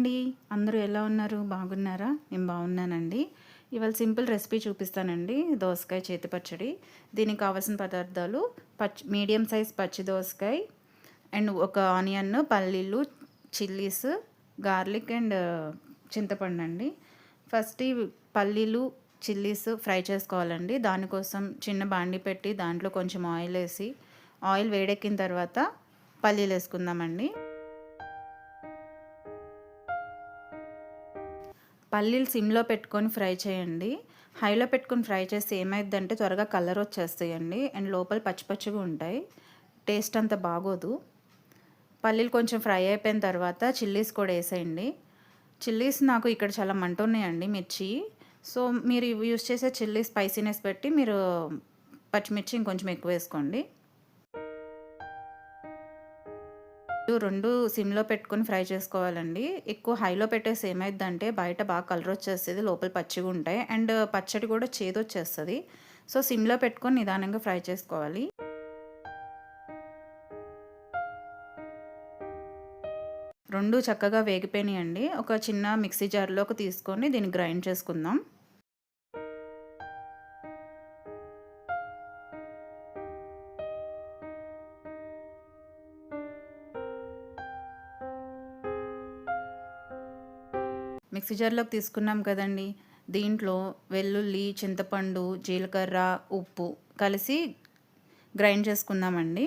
అండి. అందరూ ఎలా ఉన్నారు? బాగున్నారా? నేను బాగున్నానండి. ఇవాళ సింపుల్ రెసిపీ చూపిస్తానండి. దోసకాయ చేతి పచ్చడి. దీనికి కావాల్సిన పదార్థాలు మీడియం సైజ్ పచ్చి దోసకాయ అండ్ ఒక ఆనియన్, పల్లీలు, చిల్లీస్, గార్లిక్ అండ్ చింతపండు అండి. ఫస్ట్ ఈ పల్లీలు, చిల్లీస్ ఫ్రై చేసుకోవాలండి. దానికోసం చిన్న బాండి పెట్టి దాంట్లో కొంచెం ఆయిల్ వేసి ఆయిల్ వేడెక్కిన తర్వాత పల్లీలు వేసుకుందామండి. పల్లీలు సిమ్లో పెట్టుకొని ఫ్రై చేయండి. హైలో పెట్టుకొని ఫ్రై చేస్తే ఏమైందంటే త్వరగా కలర్ వచ్చేస్తాయండి అండ్ లోపల పచ్చి పచ్చిగా ఉంటాయి. టేస్ట్ అంత బాగోదు. పల్లీలు కొంచెం ఫ్రై అయిపోయిన తర్వాత చిల్లీస్ కూడా వేసేయండి. చిల్లీస్ నాకు ఇక్కడ చాలా మంట ఉన్నాయండి మిర్చి. సో మీరు యూస్ చేసే చిల్లీ స్పైసీనెస్ బట్టి మీరు పచ్చిమిర్చి ఇంకొంచెం ఎక్కువ వేసుకోండి. రెండు సిమ్లో పెట్టుకొని ఫ్రై చేసుకోవాలండి. ఎక్కువ హైలో పెట్టేసి ఏమైద్దంటే బయట బాగా కలర్ వచ్చేస్తుంది, లోపల పచ్చిగా ఉంటాయి అండ్ పచ్చడి కూడా చేదొచ్చేస్తుంది. సో సిమ్లో పెట్టుకొని నిదానంగా ఫ్రై చేసుకోవాలి. రెండు చక్కగా వేగిపోయినాయండి. ఒక చిన్న మిక్సీ జార్లోకి తీసుకొని దీన్ని గ్రైండ్ చేసుకుందాం. మిక్సీ జార్లోకి తీసుకున్నాం కదండి. దీంట్లో వెల్లుల్లి, చింతపండు, జీలకర్ర, ఉప్పు కలిసి గ్రైండ్ చేసుకుందామండి.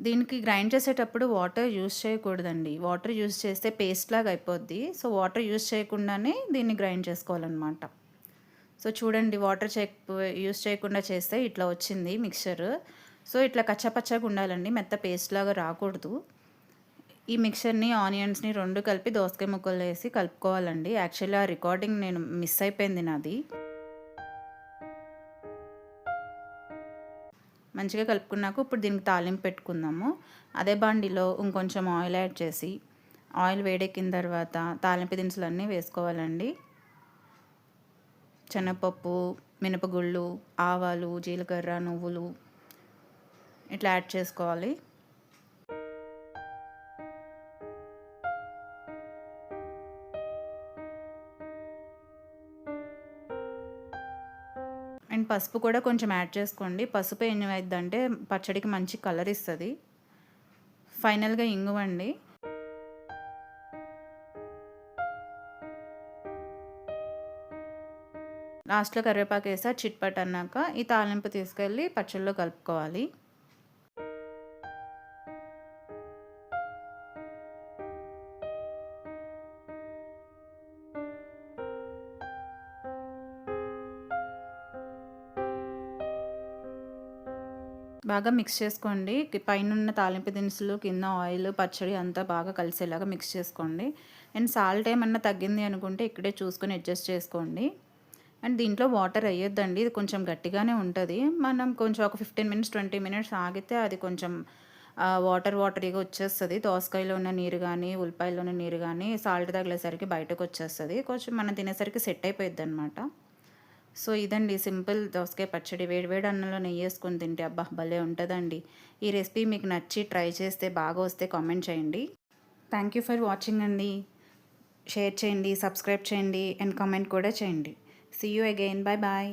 దీనికి గ్రైండ్ చేసేటప్పుడు వాటర్ యూస్ చేయకూడదండి. వాటర్ యూస్ చేస్తే పేస్ట్ లాగా అయిపోద్ది. సో వాటర్ యూస్ చేయకుండానే దీన్ని గ్రైండ్ చేసుకోవాలన్నమాట. సో చూడండి, వాటర్ యూస్ చేయకుండా చేస్తే ఇట్లా వచ్చింది మిక్చర్. సో ఇట్లా కచ్చాపచ్చాగా ఉండాలండి, మెత్త పేస్ట్ లాగా రాకూడదు. ఈ మిక్చర్ని ఆనియన్స్ని రెండు కలిపి దోసకాయ ముక్కలు వేసి కలుపుకోవాలండి. యాక్చువల్లీ ఆ రికార్డింగ్ నేను మిస్ అయిపోయింది నాది. మంచిగా కలుపుకున్నాక ఇప్పుడు దీనికి తాలింపు పెట్టుకుందాము. అదే బాండిలో ఇంకొంచెం ఆయిల్ యాడ్ చేసి ఆయిల్ వేడెక్కిన తర్వాత తాలింపు దినుసులన్నీ వేసుకోవాలండి. శనగపప్పు, మినపగుళ్ళు, ఆవాలు, జీలకర్ర, నువ్వులు ఇట్లా యాడ్ చేసుకోవాలి. అండ్ పసుపు కూడా కొంచెం యాడ్ చేసుకోండి. పసుపు ఏమైందంటే పచ్చడికి మంచి కలర్ ఇస్తుంది. ఫైనల్గా ఇంగువండి. లాస్ట్లో కరివేపాకు వేసి చిట్పట్ అన్నాక ఈ తాలింపు తీసుకెళ్ళి పచ్చడిలో కలుపుకోవాలి. బాగా మిక్స్ చేసుకోండి. పైన తాలింపు దినుసులు, కింద ఆయిల్, పచ్చడి అంతా బాగా కలిసేలాగా మిక్స్ చేసుకోండి. అండ్ సాల్ట్ ఏమన్నా తగ్గింది అనుకుంటే ఇక్కడే చూసుకొని అడ్జస్ట్ చేసుకోండి. అండ్ దీంట్లో వాటర్ వేయొద్దండి, ఇది కొంచెం గట్టిగానే ఉంటుంది. మనం కొంచెం ఒక 15 మినిట్స్ 20 మినిట్స్ ఆగితే అది కొంచెం వాటరీగా వచ్చేస్తుంది. దోసకాయలో ఉన్న నీరు కానీ, ఉల్లిపాయలో ఉన్న నీరు కానీ సాల్ట్ తగిలేసరికి బయటకు వచ్చేస్తుంది. కొంచెం మనం తినేసరికి సెట్ అయిపోయిద్ది అనమాట. సో ఇదండి సింపుల్ దోసకాయ పచ్చడి. వేడివేడి అన్నంలో నెయ్యి వేసుకొని తింటే అబ్బా భలే ఉంటుందండి. ఈ రెసిపీ మీకు నచ్చి ట్రై చేస్తే బాగా వస్తే కామెంట్ చేయండి. థ్యాంక్ యూ ఫర్ వాచింగ్ అండి. షేర్ చేయండి, సబ్స్క్రైబ్ చేయండి అండ్ కామెంట్ కూడా చేయండి. See you again. Bye bye.